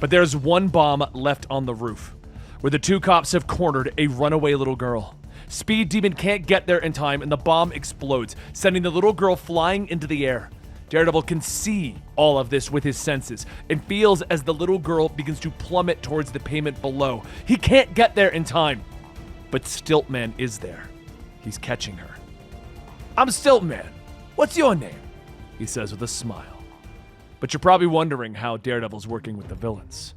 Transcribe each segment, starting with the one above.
But there's one bomb left on the roof, where the two cops have cornered a runaway little girl. Speed Demon can't get there in time, and the bomb explodes, sending the little girl flying into the air. Daredevil can see all of this with his senses and feels as the little girl begins to plummet towards the pavement below. He can't get there in time, but Stiltman is there. He's catching her. "I'm Stiltman. What's your name?" he says with a smile. But you're probably wondering how Daredevil's working with the villains.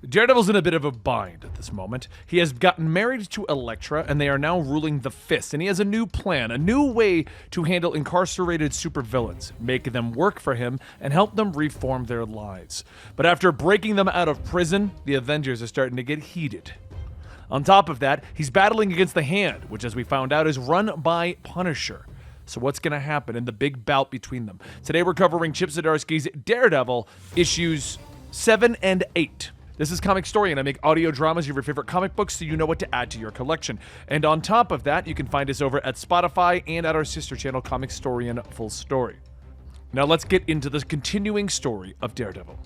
Daredevil's in a bit of a bind at this moment. He has gotten married to Elektra, and they are now ruling the Fist, and he has a new plan, a new way to handle incarcerated supervillains, make them work for him, and help them reform their lives. But after breaking them out of prison, the Avengers are starting to get heated. On top of that, he's battling against the Hand, which, as we found out, is run by Punisher. So what's going to happen in the big bout between them? Today we're covering Chip Zdarsky's Daredevil, issues 7 and 8. This is Comicstorian. I make audio dramas of your favorite comic books so you know what to add to your collection. And on top of that, you can find us over at Spotify and at our sister channel, Comicstorian Full Story. Now let's get into the continuing story of Daredevil.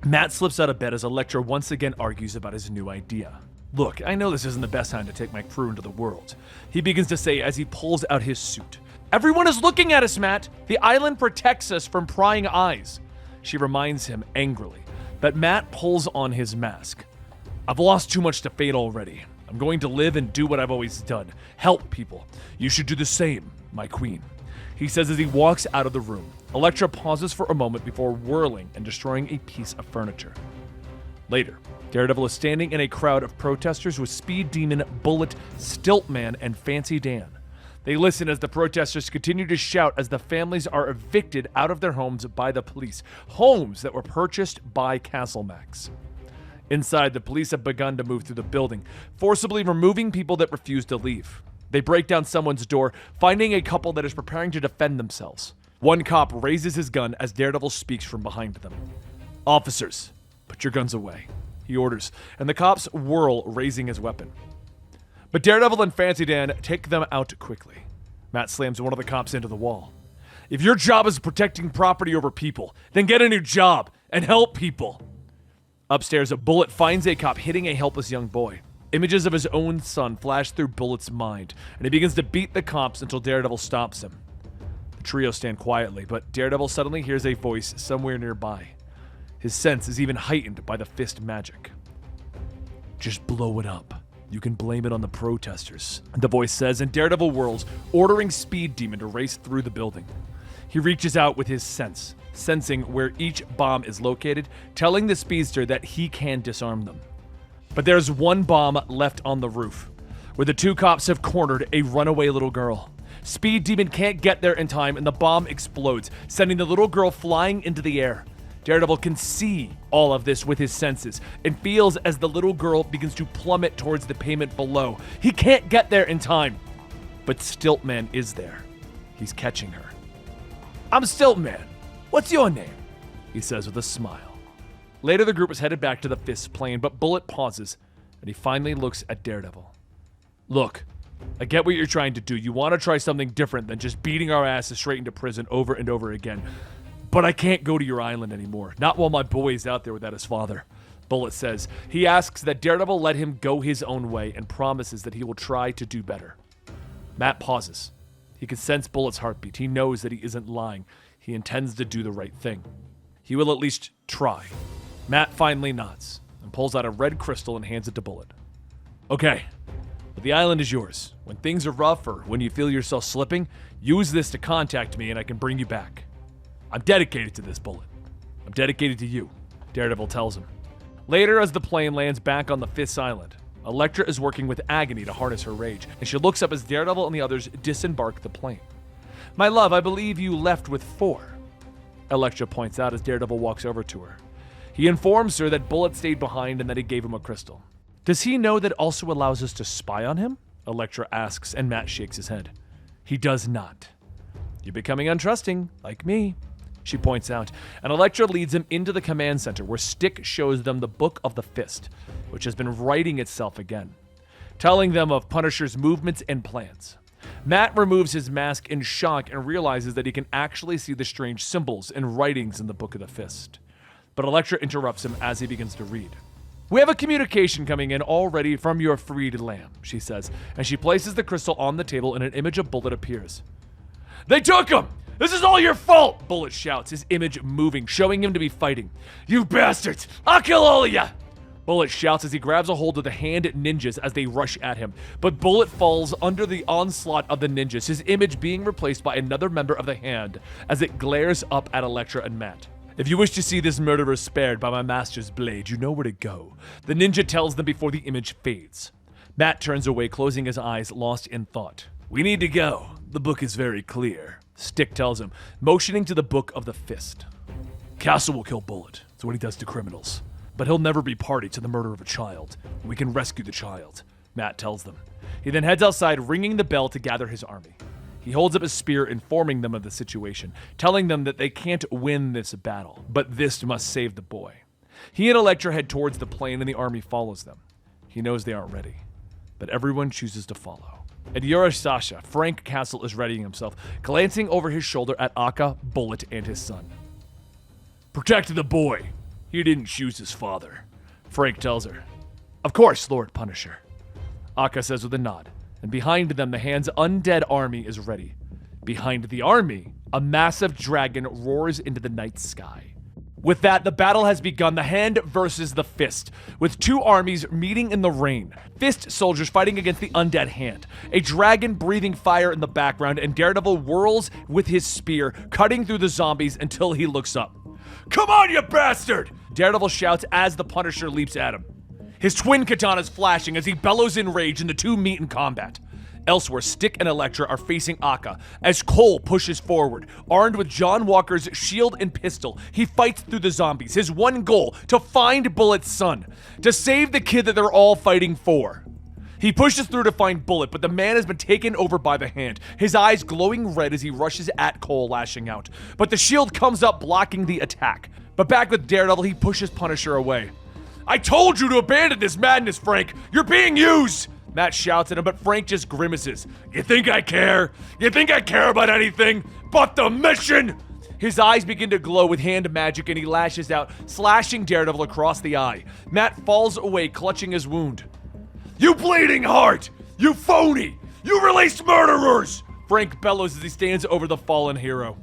Matt slips out of bed as Elektra once again argues about his new idea. "Look, I know this isn't the best time to take my crew into the world," he begins to say as he pulls out his suit. "Everyone is looking at us, Matt. The island protects us from prying eyes," she reminds him angrily. But Matt pulls on his mask. "I've lost too much to fate already. I'm going to live and do what I've always done. Help people. You should do the same, my queen," he says as he walks out of the room. Elektra pauses for a moment before whirling and destroying a piece of furniture. Later, Daredevil is standing in a crowd of protesters with Speed Demon, Bullet, Stiltman, and Fancy Dan. They listen as the protesters continue to shout as the families are evicted out of their homes by the police, homes that were purchased by Castle Max. Inside, the police have begun to move through the building, forcibly removing people that refuse to leave. They break down someone's door, finding a couple that is preparing to defend themselves. One cop raises his gun as Daredevil speaks from behind them. "Officers, put your guns away," he orders, and the cops whirl, raising his weapon. But Daredevil and Fancy Dan take them out quickly. Matt slams one of the cops into the wall. "If your job is protecting property over people, then get a new job and help people." Upstairs, a Bullet finds a cop hitting a helpless young boy. Images of his own son flash through Bullet's mind, and he begins to beat the cops until Daredevil stops him. The trio stand quietly, but Daredevil suddenly hears a voice somewhere nearby. His sense is even heightened by the Fist magic. "Just blow it up. You can blame it on the protesters," the voice says, and Daredevil whirls, ordering Speed Demon to race through the building. He reaches out with his sense, sensing where each bomb is located, telling the speedster that he can disarm them. But there's one bomb left on the roof, where the two cops have cornered a runaway little girl. Speed Demon can't get there in time, and the bomb explodes, sending the little girl flying into the air. Daredevil can see all of this with his senses and feels as the little girl begins to plummet towards the pavement below. He can't get there in time, but Stiltman is there. He's catching her. "I'm Stiltman. What's your name?" he says with a smile. Later, the group is headed back to the Fist plane, but Bullet pauses, and he finally looks at Daredevil. "Look, I get what you're trying to do. You want to try something different than just beating our asses straight into prison over and over again. But I can't go to your island anymore. Not while my boy is out there without his father," Bullet says. He asks that Daredevil let him go his own way and promises that he will try to do better. Matt pauses. He can sense Bullet's heartbeat. He knows that he isn't lying. He intends to do the right thing. He will at least try. Matt finally nods and pulls out a red crystal and hands it to Bullet. "Okay, but the island is yours. When things are rough or when you feel yourself slipping, use this to contact me and I can bring you back. I'm dedicated to this, Bullet. I'm dedicated to you," Daredevil tells him. Later, as the plane lands back on the Fist Island, Elektra is working with Agony to harness her rage, and she looks up as Daredevil and the others disembark the plane. "My love, I believe you left with 4. Elektra points out as Daredevil walks over to her. He informs her that Bullet stayed behind and that he gave him a crystal. "Does he know that also allows us to spy on him?" Elektra asks, and Matt shakes his head. "He does not." "You're becoming untrusting, like me," she points out, and Elektra leads him into the command center where Stick shows them the Book of the Fist, which has been writing itself again, telling them of Punisher's movements and plans. Matt removes his mask in shock and realizes that he can actually see the strange symbols and writings in the Book of the Fist. but Elektra interrupts him as he begins to read. "We have a communication coming in already from your freed lamb," she says, and she places the crystal on the table and an image of Bullet appears. "They took him! This is all your fault!" Bullet shouts, his image moving, showing him to be fighting. "You bastards! I'll kill all of you!" Bullet shouts as he grabs a hold of the hand ninjas as they rush at him, but Bullet falls under the onslaught of the ninjas, his image being replaced by another member of the hand as it glares up at Elektra and Matt. "If you wish to see this murderer spared by my master's blade, you know where to go," the ninja tells them before the image fades. Matt turns away, closing his eyes, lost in thought. "We need to go. The book is very clear," Stick tells him, motioning to the Book of the Fist. "Castle will kill Bullet. It's what he does to criminals. But he'll never be party to the murder of a child. We can rescue the child," Matt tells them. He then heads outside, ringing the bell to gather his army. He holds up his spear, informing them of the situation, telling them that they can't win this battle, but this must save the boy. He and Elektra head towards the plane and the army follows them. He knows they aren't ready, but everyone chooses to follow. At Yorosasha, Frank Castle is readying himself, glancing over his shoulder at Akka, Bullet, and his son. "Protect the boy. He didn't choose his father," Frank tells her. "Of course, Lord Punisher," Akka says with a nod, and behind them the Hand's undead army is ready. Behind the army, a massive dragon roars into the night sky. With that, the battle has begun, the Hand versus the Fist, with two armies meeting in the rain. Fist soldiers fighting against the undead Hand, a dragon breathing fire in the background, and Daredevil whirls with his spear, cutting through the zombies until he looks up. "Come on, you bastard!" Daredevil shouts as the Punisher leaps at him. His twin katanas flashing as he bellows in rage, and the two meet in combat. Elsewhere, Stick and Elektra are facing Akka as Cole pushes forward. Armed with John Walker's shield and pistol, he fights through the zombies, his one goal, to find Bullet's son, to save the kid that they're all fighting for. He pushes through to find Bullet, but the man has been taken over by the Hand, his eyes glowing red as he rushes at Cole, lashing out. But the shield comes up, blocking the attack. But back with Daredevil, he pushes Punisher away. "I told you to abandon this madness, Frank! You're being used!" Matt shouts at him, but Frank just grimaces. "You think I care? You think I care about anything but the mission?" His eyes begin to glow with hand magic and he lashes out, slashing Daredevil across the eye. Matt falls away, clutching his wound. "You bleeding heart! You phony! You released murderers!" Frank bellows as he stands over the fallen hero.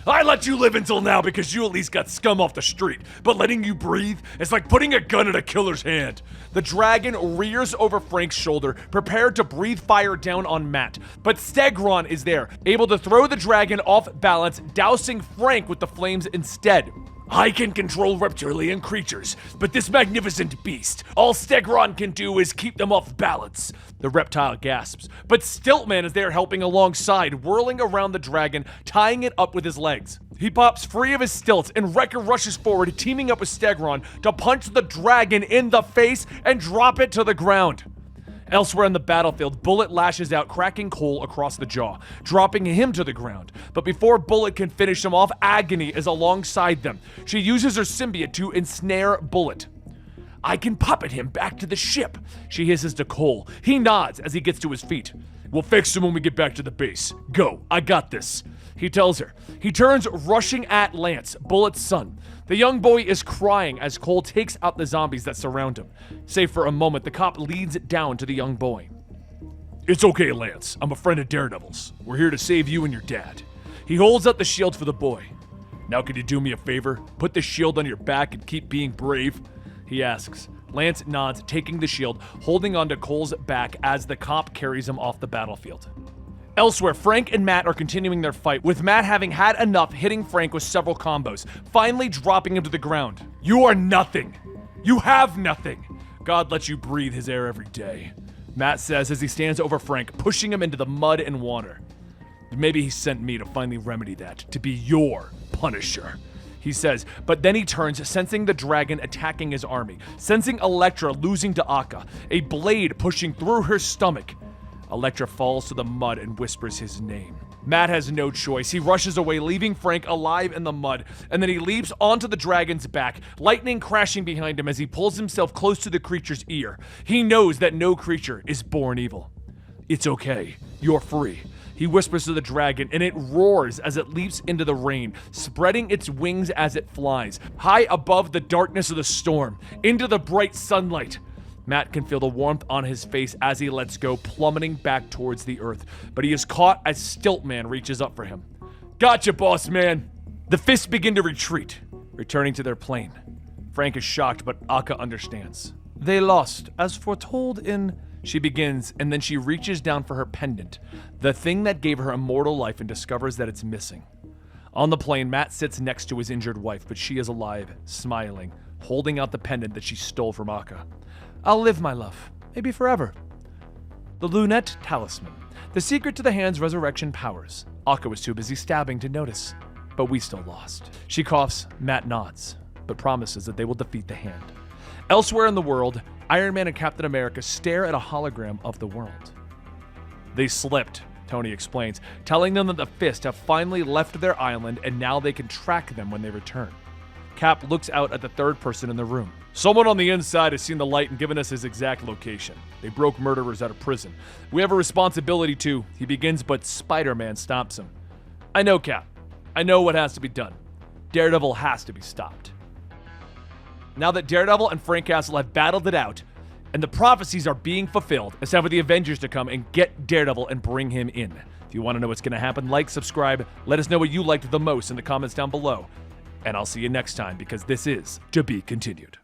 "I let you live until now because you at least got scum off the street, but letting you breathe is like putting a gun in a killer's hand." The dragon rears over Frank's shoulder, prepared to breathe fire down on Matt, but Stegron is there, able to throw the dragon off balance, dousing Frank with the flames instead. "I can control reptilian creatures, but this magnificent beast, all Stegron can do is keep them off balance." The reptile gasps, but Stiltman is there helping alongside, whirling around the dragon, tying it up with his legs. He pops free of his stilts, and Wrecker rushes forward, teaming up with Stegron to punch the dragon in the face and drop it to the ground. Elsewhere on the battlefield, Bullet lashes out, cracking Cole across the jaw, dropping him to the ground. But before Bullet can finish him off, Agony is alongside them. She uses her symbiote to ensnare Bullet. "I can puppet him back to the ship," she hisses to Cole. He nods as he gets to his feet. "We'll fix him when we get back to the base. Go, I got this," he tells her. He turns, rushing at Lance, Bullet's son. The young boy is crying as Cole takes out the zombies that surround him. Save for a moment, the cop leads it down to the young boy. "It's okay, Lance. I'm a friend of Daredevil's. We're here to save you and your dad." He holds up the shield for the boy. "Now could you do me a favor? Put the shield on your back and keep being brave?" he asks. Lance nods, taking the shield, holding onto Cole's back as the cop carries him off the battlefield. Elsewhere, Frank and Matt are continuing their fight, with Matt having had enough, hitting Frank with several combos, finally dropping him to the ground. "You are nothing. You have nothing. God lets you breathe his air every day," Matt says as he stands over Frank, pushing him into the mud and water. "Maybe he sent me to finally remedy that, to be your Punisher," he says, but then he turns, sensing the dragon attacking his army, sensing Elektra losing to Akka, a blade pushing through her stomach. Elektra falls to the mud and whispers his name. Matt has no choice. He rushes away, leaving Frank alive in the mud, and then he leaps onto the dragon's back, lightning crashing behind him as he pulls himself close to the creature's ear. He knows that no creature is born evil. "It's okay. You're free. He whispers to the dragon, and it roars as it leaps into the rain, spreading its wings as it flies, high above the darkness of the storm, into the bright sunlight. Matt can feel the warmth on his face as he lets go, plummeting back towards the earth, but he is caught as Stiltman reaches up for him. Gotcha, boss man! The fists begin to retreat, returning to their plane. Frank is shocked, but Akka understands. They lost, as foretold in... She begins, and then she reaches down for her pendant, the thing that gave her immortal life, and discovers that it's missing. On the plane, Matt sits next to his injured wife, but she is alive, smiling, holding out the pendant that she stole from Akka. I'll live, my love, maybe forever. The Lunette Talisman, the secret to the hand's resurrection powers. Akka was too busy stabbing to notice, but we still lost. She coughs, Matt nods, but promises that they will defeat the hand. Elsewhere in the world, Iron Man and Captain America stare at a hologram of the world. They slipped, Tony explains, telling them that the Fist have finally left their island and now they can track them when they return. Cap looks out at the third person in the room. Someone on the inside has seen the light and given us his exact location. They broke murderers out of prison. We have a responsibility to, he begins, but Spider-Man stops him. I know, Cap. I know what has to be done. Daredevil has to be stopped. Now that Daredevil and Frank Castle have battled it out, and the prophecies are being fulfilled, it's time for the Avengers to come and get Daredevil and bring him in. If you want to know what's going to happen, like, subscribe, let us know what you liked the most in the comments down below. And I'll see you next time, because this is To Be Continued.